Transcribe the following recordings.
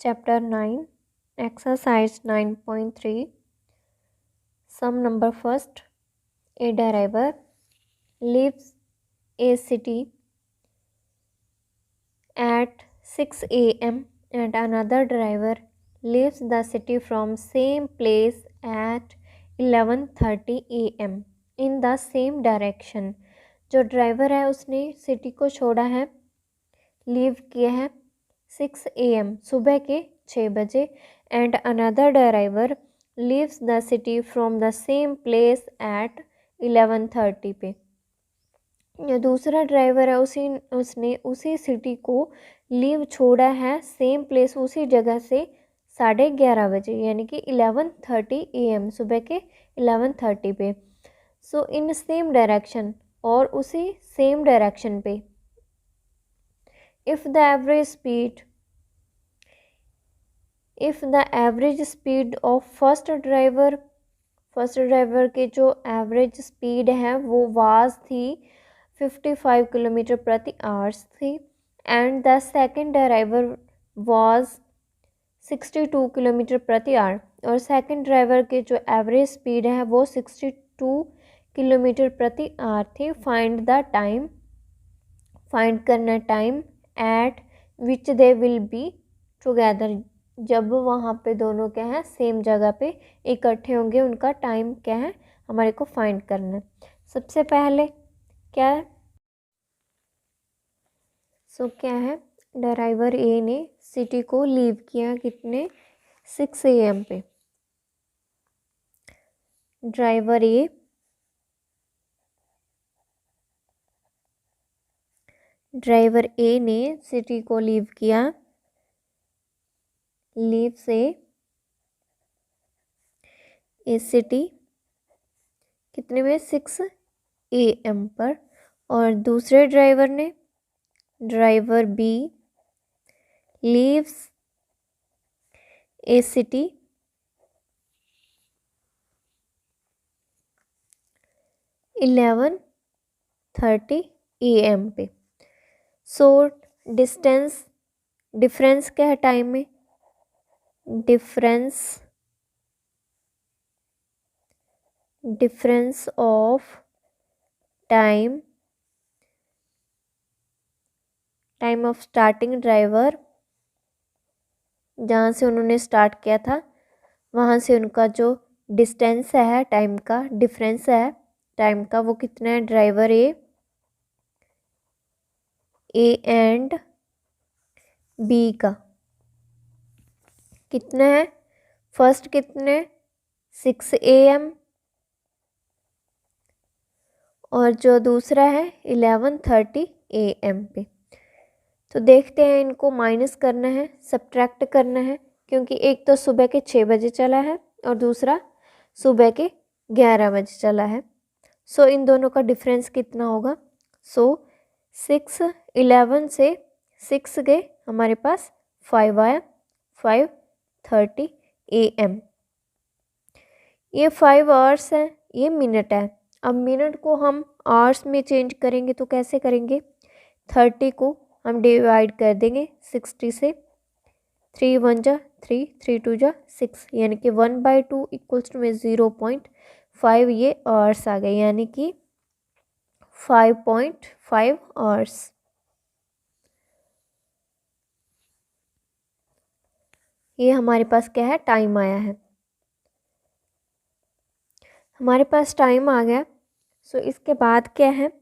Chapter 9, Exercise 9.3. Sum number first. A driver leaves a city at 6 a.m. and another driver leaves the city from same place at 11:30 a.m. in the same direction. जो driver है उसने city को छोड़ा है, leave किया है 6 AM सुबह के 6 बजे and another driver leaves the city from the same place at 11:30 पे। जो दूसरा ड्राइवर है उसने उसी सिटी को लीव छोड़ा है सेम प्लेस उसी जगह से 11:30 बजे यानी कि 11:30 AM सुबह के 11:30 पे। सो इन सेम डायरेक्शन और उसी सेम डायरेक्शन पे। if the average speed of first driver के जो एवरेज स्पीड है वो थी 55 किलोमीटर प्रति आवर्स थी and the second driver was 62 kilometre प्रति आवर और सेकंड ड्राइवर के जो एवरेज स्पीड है वो 62 किलोमीटर प्रति आवर थी। फाइंड करना time eight which they will be together, जब वहाँ पे दोनों क्या है सेम जगह पे इकट्ठे होंगे उनका टाइम क्या है हमारे को फाइंड करना है। सबसे पहले क्या है क्या है ड्राइवर ए ने सिटी को लीव किया कितने 6 AM पे। ड्राइवर ए ने सिटी को लीव किया, लीव से ए सिटी कितने में 6 AM पर और दूसरे driver B leaves A city 11:30 AM पे। सो डिफरेंस क्या है टाइम में, difference of time of starting driver, जहाँ से उन्होंने स्टार्ट किया था वहाँ से उनका जो डिस्टेंस है टाइम का, डिफरेंस है टाइम का वो कितना है। ड्राइवर ए एंड बी का कितना है, फर्स्ट कितने 6 AM और जो दूसरा है 11:30 AM पे। तो देखते हैं इनको माइनस करना है, सब्ट्रैक्ट करना है, क्योंकि एक तो सुबह के 6 बजे चला है और दूसरा सुबह के 11 बजे चला है। सो इन दोनों का डिफरेंस कितना होगा। सो 11 से 6 गए हमारे पास 5 आया 5:30 AM। ये 5 आवर्स है, ये मिनट है। अब मिनट को हम आवर्स में चेंज करेंगे तो कैसे करेंगे, 30 को हम डिवाइड कर देंगे 60 से, 3 1 जा 3 3 2 जा 6 यानी कि 1/2 इक्वल्स टू में 0.5 ये आवर्स आ गए यानी कि 5.5 आवर्स। ये हमारे पास क्या है टाइम आया है, हमारे पास टाइम आ गया। सो इसके बाद क्या है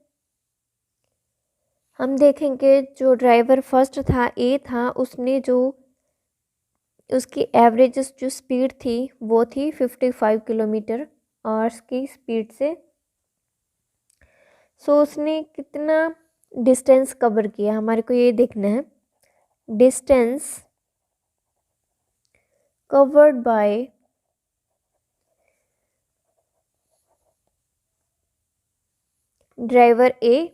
हम देखेंगे जो ड्राइवर फर्स्ट था ए था उसने जो उसकी एवरेज जो स्पीड थी वो थी 55 किलोमीटर आवर्स की स्पीड से। सो उसने कितना डिस्टेंस कवर किया हमारे को ये देखना है। Distance covered by driver A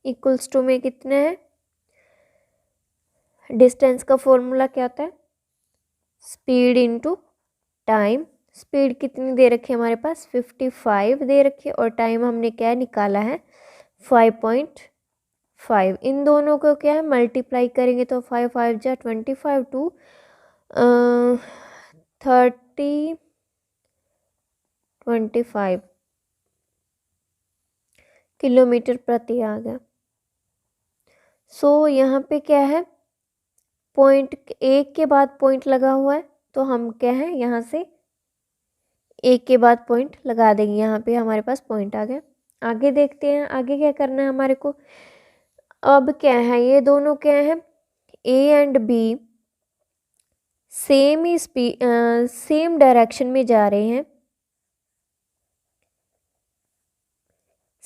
equals to में कितना है, डिस्टेंस का फॉर्मूला क्या होता है स्पीड इनटू टाइम। स्पीड कितनी दे रखी है हमारे पास 55 दे रखी है और टाइम हमने क्या निकाला है 5.5 5। इन दोनों को क्या है मल्टीप्लाई करेंगे तो 5 5 जा 25 टू 30 25 किलोमीटर प्रति आ गया। सो यहाँ पे क्या है पॉइंट एक के बाद पॉइंट लगा हुआ है तो हम क्या है यहाँ से एक के बाद पॉइंट लगा देंगे। यहाँ पे हमारे पास पॉइंट आ गया। आगे देखते हैं आगे क्या करना है हमारे को। अब क्या है ये दोनों क्या है A and B same he same direction में जा रहे हैं,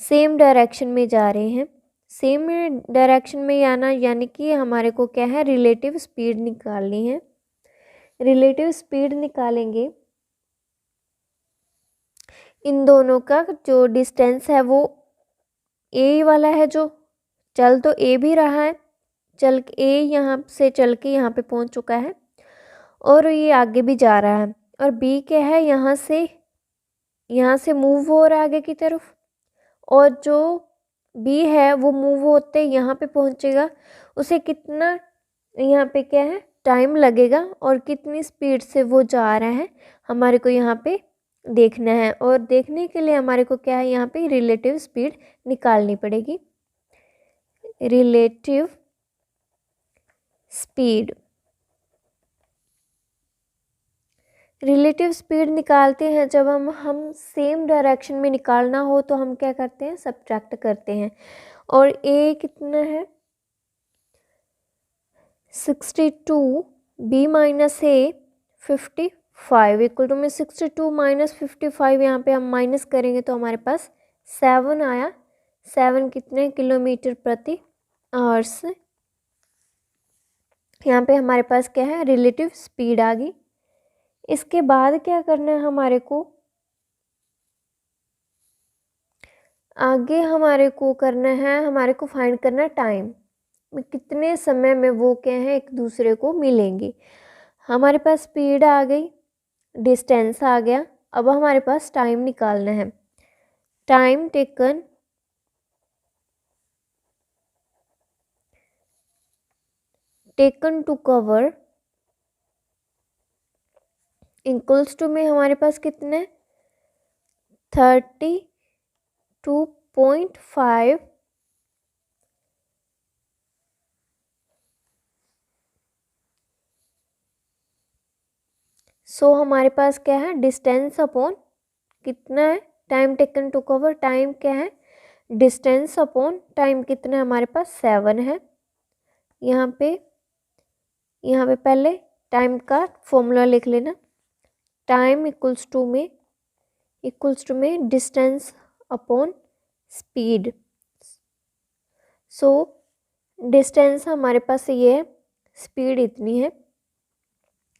सेम डायरेक्शन में जा रहे हैं। सेम डायरेक्शन में आना यानी कि हमारे को क्या है रिलेटिव स्पीड निकालनी है। रिलेटिव स्पीड निकालेंगे इन दोनों का जो डिस्टेंस है वो ए वाला है, जो चल तो ए भी रहा है, चल ए यहाँ से चल के यहाँ पे पहुँच चुका है और ये आगे भी जा रहा है। और बी क्या है यहाँ से मूव हो रहा है आगे की तरफ, और जो बी है वो मूव होते यहाँ पे पहुँचेगा। उसे कितना यहाँ पे क्या है टाइम लगेगा और कितनी स्पीड से वो जा रहा है हमारे को यहाँ पे देखना है। और देखने के लिए हमारे को क्या है यहाँ पे रिलेटिव स्पीड निकालनी पड़ेगी। रिलेटिव स्पीड निकालते हैं जब हम सेम डायरेक्शन में निकालना हो तो हम क्या करते हैं सब्ट्रैक्ट करते हैं। और ए कितना है 62 B minus A 55 equal to में 62 माइनस 55 यहाँ पे हम माइनस करेंगे तो हमारे पास 7 आया। 7 कितने किलोमीटर प्रति आवर्स। यहाँ पे हमारे पास क्या है रिलेटिव स्पीड आ गई। इसके बाद क्या करना है हमारे को, आगे हमारे को करना है हमारे को फाइंड करना है टाइम, कितने समय में वो क्या है एक दूसरे को मिलेंगे। हमारे पास स्पीड आ गई, डिस्टेंस आ गया, अब हमारे पास टाइम निकालना है। Time taken to cover equals to में हमारे पास कितने 32.5 सो हमारे पास क्या है डिस्टेंस अपॉन कितना है time taken to cover. Time क्या है डिस्टेंस अपॉन टाइम कितना है हमारे पास 7 है। यहाँ पे पहले टाइम का फॉर्मूला लिख लेना। टाइम इक्वल्स टू में distance upon speed. So distance हमारे पास ये है, स्पीड इतनी है।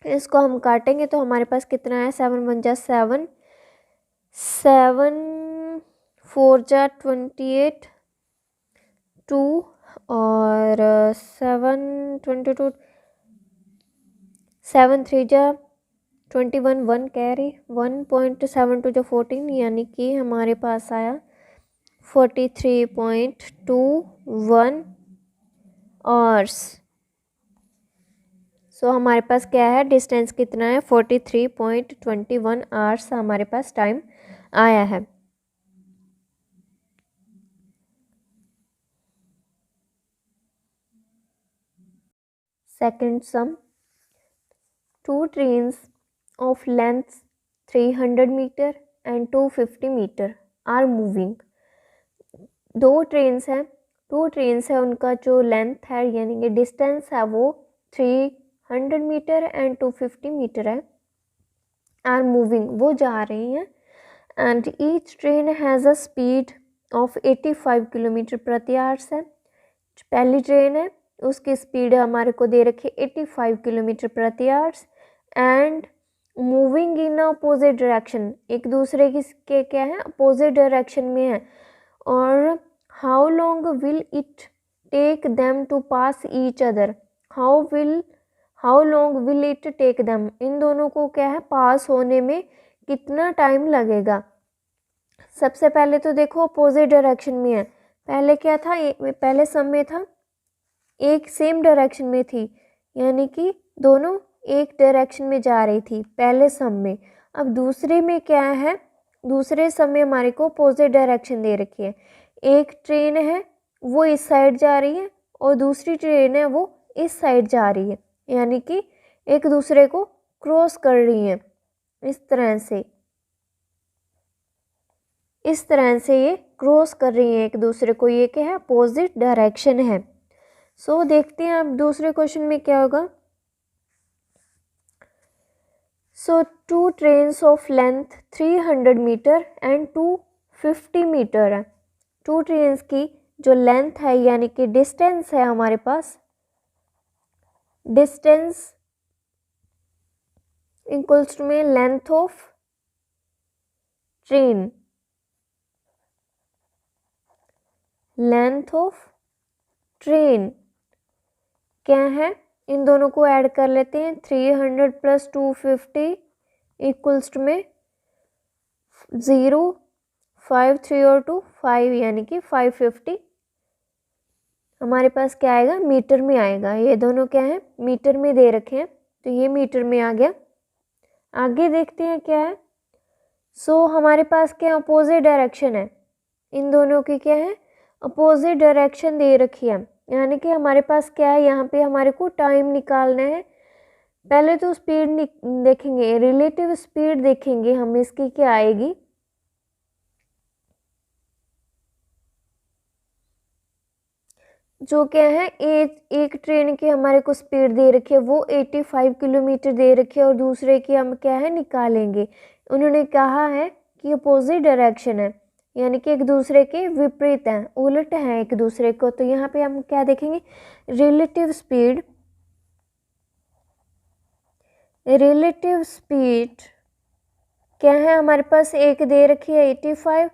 इसको हम काटेंगे तो हमारे पास कितना है 7 1 जा 7 7 4 जा 28 2 और 7 22 7 3 जा 21 1 कैरी 1.72 जो 14 यानी कि हमारे पास आया 43.21 आवर्स। सो हमारे पास क्या है डिस्टेंस कितना है 43.21 आवर्स हमारे पास टाइम आया है। Second some, 2 trains of length 300 meter and 250 meter are moving। दो ट्रेन्स हैं उनका जो लेंथ है यानी कि डिस्टेंस है वो 300 मीटर एंड 250 मीटर है। आर मूविंग वो जा रही हैं and each train has a speed of 85 kilometre प्रति आवर्स है। पहली ट्रेन है उसकी स्पीड हमारे को दे रखी 85 किलोमीटर प्रति hours and moving in opposite direction, एक दूसरे के क्या है अपोजिट डायरेक्शन में है। और how long will it take them to pass each other, how long will it take them, इन दोनों को क्या है पास होने में कितना टाइम लगेगा। सबसे पहले तो देखो अपोजिट डायरेक्शन में है पहले क्या था, पहले सम में था एक सेम डायरेक्शन में थी, यानी कि दोनों एक डायरेक्शन में जा रही थी पहले सम में। अब दूसरे में क्या है, दूसरे सम में हमारे को अपोजिट डायरेक्शन दे रखी है। एक ट्रेन है वो इस साइड जा रही है और दूसरी ट्रेन है वो इस साइड जा रही है, यानी कि एक दूसरे को क्रॉस कर रही है। इस तरह से ये क्रॉस कर रही है एक दूसरे को, ये क्या है, अपोजिट डायरेक्शन है। सो देखते हैं अब दूसरे क्वेश्चन में क्या होगा। So 2 trains of length 300 metre and 250 metre है। 2 ट्रेन्स की जो लेंथ है यानी कि डिस्टेंस है हमारे पास, डिस्टेंस इक्वल्स टू में length of train, length of train क्या है, इन दोनों को ऐड कर लेते हैं। 300 प्लस 250 इक्वल्स टू में 0, 5, 3 और 2 5, यानी कि 550 हमारे पास क्या आएगा, मीटर में आएगा। ये दोनों क्या है, मीटर में दे रखे हैं, तो ये मीटर में आ गया। आगे देखते हैं क्या है। सो हमारे पास क्या अपोजिट डायरेक्शन है, इन दोनों की क्या है, अपोजिट डायरेक्शन दे रखी है, यानी कि हमारे पास क्या है, यहाँ पे हमारे को टाइम निकालना है। पहले तो स्पीड देखेंगे, रिलेटिव स्पीड देखेंगे हम, इसकी क्या आएगी। जो क्या है, एक ट्रेन की हमारे को स्पीड दे रखी है वो 85 किलोमीटर दे रखी है और दूसरे की हम क्या है निकालेंगे। उन्होंने कहा है कि अपोजिट डायरेक्शन है, यानी कि एक दूसरे के विपरीत हैं, उलट हैं एक दूसरे को। तो यहाँ पे हम क्या देखेंगे, रिलेटिव स्पीड, रिलेटिव स्पीड क्या है हमारे पास, एक दे रखी है 85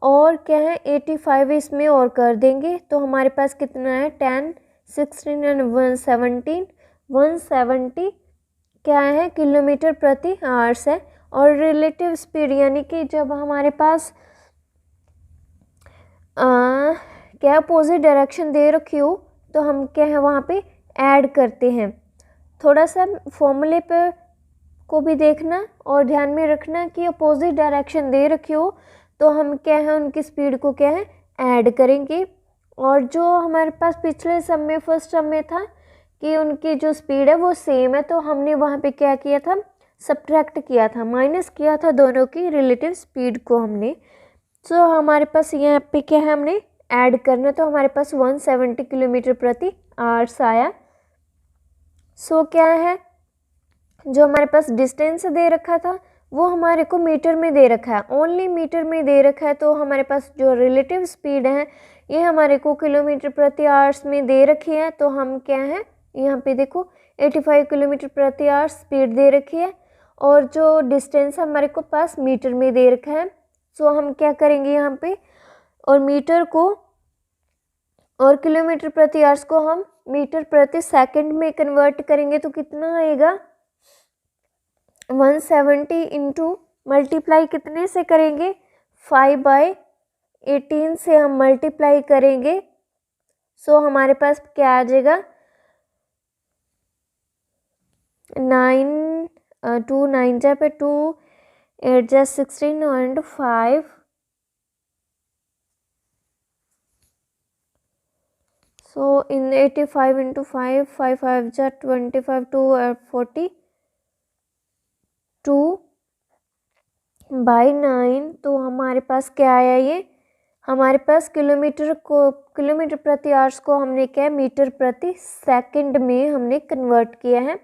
और क्या है 85 इसमें और कर देंगे तो हमारे पास कितना है 10, 16 एंड 117, 170 क्या है किलोमीटर प्रति आवर्स है। और रिलेटिव स्पीड यानी कि जब हमारे पास क्या अपोजिट डायरेक्शन दे रखी हो तो हम क्या है वहाँ पे ऐड करते हैं। थोड़ा सा फॉर्मूले पे को भी देखना और ध्यान में रखना कि अपोजिट डायरेक्शन दे रखी हो तो हम क्या है उनकी स्पीड को क्या है ऐड करेंगे। और जो हमारे पास पिछले सम में फर्स्ट सम में था कि उनकी जो स्पीड है वो सेम है, तो हमने वहाँ पे क्या किया था, सब्ट्रैक्ट किया था, माइनस किया था दोनों की रिलेटिव स्पीड को हमने। सो हमारे पास यहाँ पे क्या है, हमने ऐड करना, तो हमारे पास 170 किलोमीटर प्रति आवर्स आया। सो क्या है, जो हमारे पास डिस्टेंस दे रखा था वो हमारे को मीटर में दे रखा है, ओनली मीटर में दे रखा है। तो हमारे पास जो रिलेटिव स्पीड है ये हमारे को किलोमीटर प्रति आवर्स में दे रखी है। तो हम क्या है यहाँ पे देखो 85 किलोमीटर प्रति आवर्स स्पीड दे रखी है और जो डिस्टेंस हमारे को पास मीटर में दे रखा है। सो हम क्या करेंगे यहाँ पे, और मीटर को और किलोमीटर प्रति आवर्स को हम मीटर प्रति सेकंड में कन्वर्ट करेंगे तो कितना आएगा, 170 इंटू मल्टीप्लाई कितने से करेंगे, 5/18 से हम मल्टीप्लाई करेंगे। सो हमारे पास क्या आ जाएगा, 9 2 9 जा पे 2 8 जा 16 एंड 5 सो इन 85 इंटू 5 5 5 जा 25 2 40 2/9। तो हमारे पास क्या आया, ये हमारे पास किलोमीटर प्रति आवर्स को हमने क्या मीटर प्रति सेकंड में हमने कन्वर्ट किया है।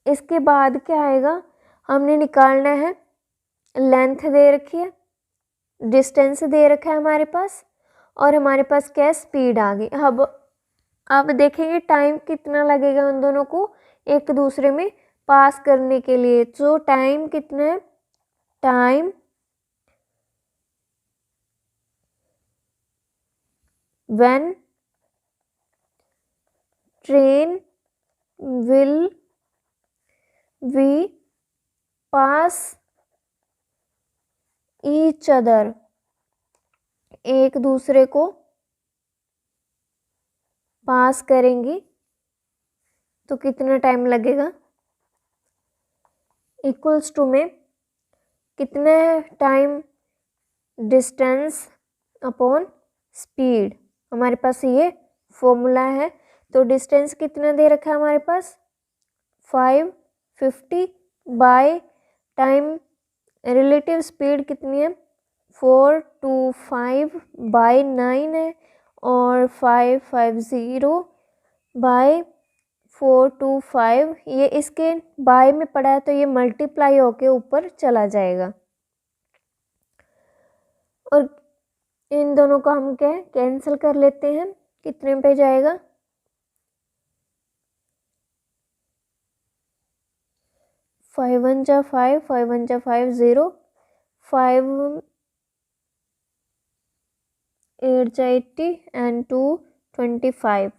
इसके बाद क्या आएगा, हमने निकालना है, लेंथ दे रखी है, डिस्टेंस दे रखा है हमारे पास और हमारे पास क्या स्पीड आ गई। अब देखेंगे टाइम कितना लगेगा उन दोनों को एक दूसरे में पास करने के लिए। तो टाइम कितना है, time when train will we pass each other एक दूसरे को पास करेंगी तो कितना टाइम लगेगा, इक्वल्स टू में कितने टाइम डिस्टेंस अपॉन स्पीड। हमारे पास ये फॉर्मूला है। तो डिस्टेंस कितना दे रखा है हमारे पास 550 बाय टाइम रिलेटिव स्पीड कितनी है 425 बाय 9 है और 550 बाय 425 ये इसके बाय में पड़ा है तो ये मल्टीप्लाई होके ऊपर चला जाएगा और इन दोनों को हम क्या कैंसिल कर लेते हैं। कितने पे जाएगा 5 1 जा 5 5 1 जा 5 0 5 8 जा 80 and 2 25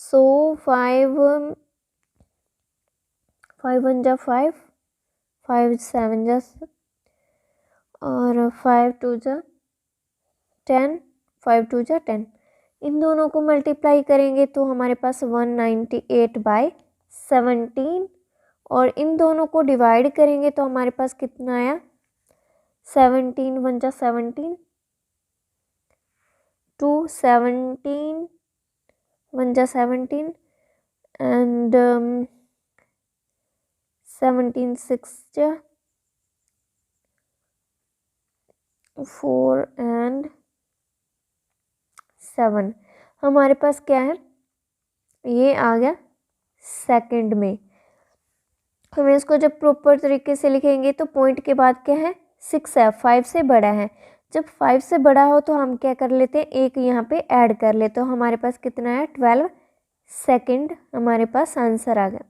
so 5 1 जा 5 5 7 जा और 5 2 जा 10 5 2 जा 10 इन दोनों को मल्टीप्लाई करेंगे तो हमारे पास 198 बाय 17 और इन दोनों को डिवाइड करेंगे तो हमारे पास कितना आया 17 1 जा 17 2 17 1 जा 17 and 17 6 जा 4 and 7 हमारे पास क्या है ये आ गया सेकंड में। हम इसको जब प्रॉपर तरीके से लिखेंगे तो पॉइंट के बाद क्या है 6 है 5 से बड़ा है। जब 5 से बड़ा हो तो हम क्या कर लेते हैं एक यहाँ पे ऐड कर लेते तो हमारे पास कितना है 12 सेकंड हमारे पास आंसर आ गया।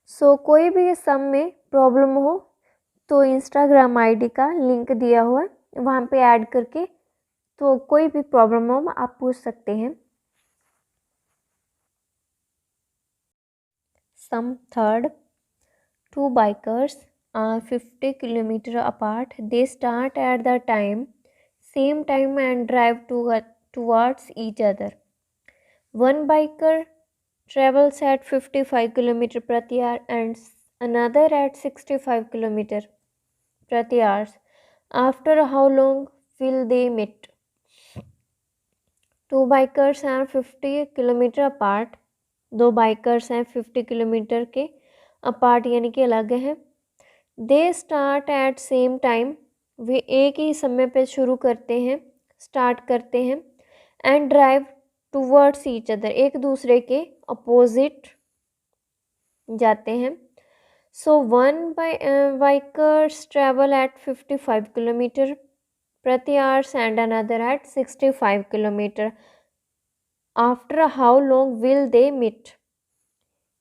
सो कोई भी सम में प्रॉब्लम हो तो इंस्टाग्राम आईडी का लिंक दिया हुआ है वहाँ पे ऐड करके तो कोई भी प्रॉब्लम हो आप पूछ सकते हैं। सम third, two bikers are 50 kilometers apart. They start at the same time and drive towards each other. One biker travels at 55 kilometers प्रति hour and another at 65 kilometers प्रति hour. After how long will they meet? Two bikers are 50 kilometers apart. दो bikers हैं 50 kilometre के apart यानी कि अलग हैं। They start at same time वे एक ही समय पे शुरू करते हैं स्टार्ट करते हैं and drive towards each other एक दूसरे के अपोजिट जाते हैं। So one bikers travel at 55 kilometre प्रति hours and another at 65 kilometre. After how long will they meet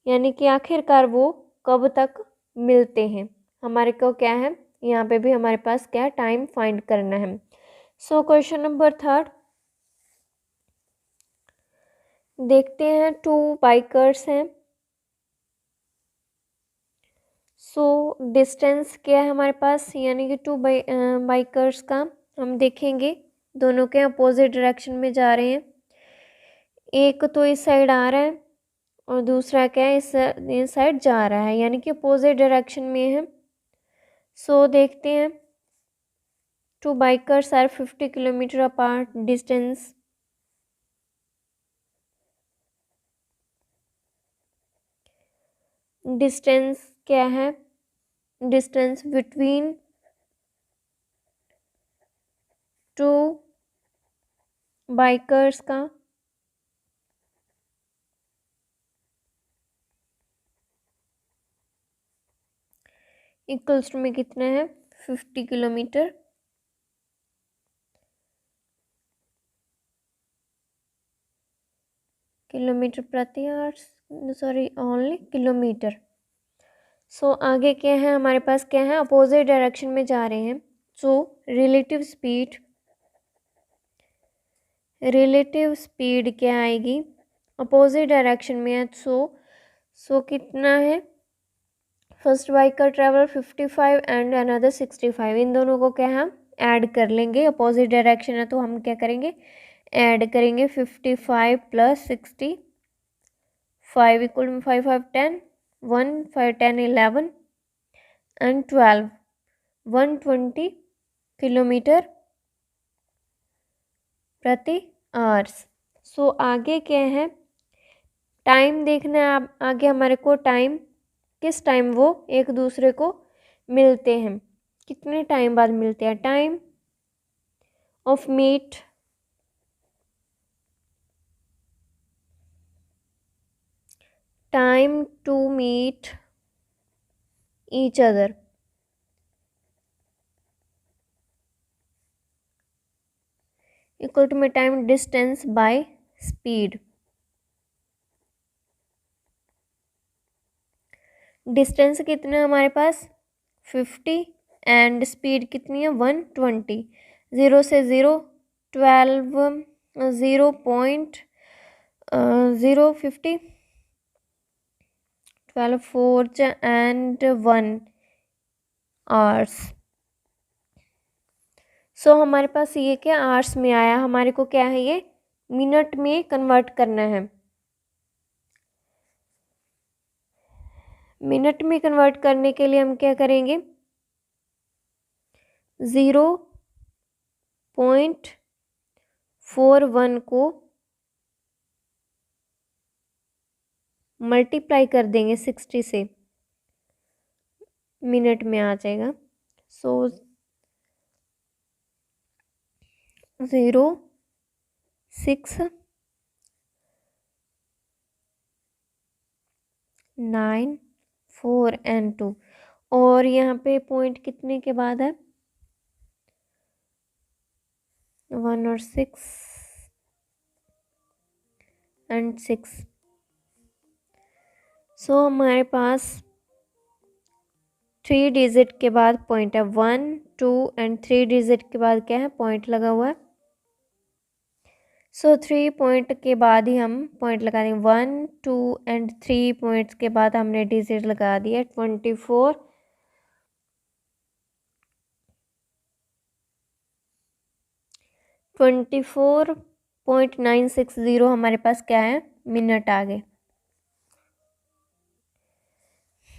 यानी कि आखिरकार वो कब तक मिलते हैं। हमारे को क्या है यहाँ पे भी हमारे पास क्या टाइम फाइंड करना है। सो क्वेश्चन नंबर थर्ड देखते हैं। टू बाइकर्स हैं। सो डिस्टेंस क्या है हमारे पास यानी कि टू बाइकर्स का हम देखेंगे दोनों के अपोजिट डायरेक्शन में जा रहे हैं। एक तो इस साइड आ रहा है और दूसरा क्या है इस साइड जा रहा है यानी कि अपोजिट डायरेक्शन में है। सो देखते हैं two bikers are 50 kilometre apart. Distance क्या है डिस्टेंस बिटवीन टू बाइकर्स का इक्वल्स टू में कितना है 50 किलोमीटर प्रति hour sorry only kilometre. So आगे क्या है हमारे पास क्या है अपोजिट डायरेक्शन में जा रहे हैं। सो रिलेटिव स्पीड क्या आएगी अपोजिट डायरेक्शन में है। सो कितना है फर्स्ट बाइक का ट्रैवल 55 एंड अनदर 65, इन दोनों को क्या हम ऐड कर लेंगे, अपोजिट डायरेक्शन है तो हम क्या करेंगे, ऐड करेंगे 55 प्लस 65 इक्वल 5 5 10, 1 5 10 11 एंड 12, 120 किलोमीटर प्रति आवर्स। सो आगे क्या है, टाइम देखना है आगे हमारे को, टाइम किस टाइम वो एक दूसरे को मिलते हैं, कितने टाइम बाद मिलते हैं, time of meet time to meet each other equal to में time distance by speed. Distance कितना है हमारे पास 50 एंड स्पीड कितनी है 120, 0 से 0 12 0.050 12 4 एंड 1 आवर्स। सो हमारे पास ये क्या आवर्स में आया, हमारे को क्या है ये मिनट में कन्वर्ट करना है। मिनट में कन्वर्ट करने के लिए हम क्या करेंगे, 0.41 को मल्टीप्लाई कर देंगे 60 से, मिनट में आ जाएगा। सो 0 6 9 4 एंड 2, और यहाँ पे पॉइंट कितने के बाद है 1 और 6 एंड 6। सो हमारे पास 3 डिजिट के बाद पॉइंट है, 1 2 एंड 3 डिजिट के बाद क्या है पॉइंट लगा हुआ है। सो 3 पॉइंट के बाद ही हम पॉइंट लगा देंगे, 1 2 एंड 3 पॉइंट्स के बाद हमने डिजिट लगा दिया 24 24.960 हमारे पास क्या है मिनट आ गए।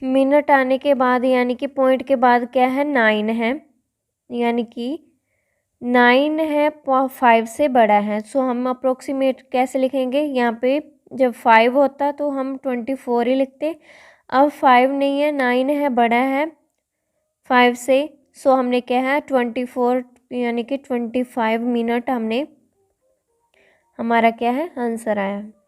मिनट आने के बाद यानी कि पॉइंट के बाद क्या है 9 है, यानी कि 9 है 5 से बड़ा है। सो हम अप्रोक्सीमेट कैसे लिखेंगे, यहाँ पे जब 5 होता तो हम 24 ही लिखते, अब 5 नहीं है 9 है, बड़ा है 5 से। सो हमने क्या है 24 यानी कि 25 मिनट हमने, हमारा क्या है आंसर आया।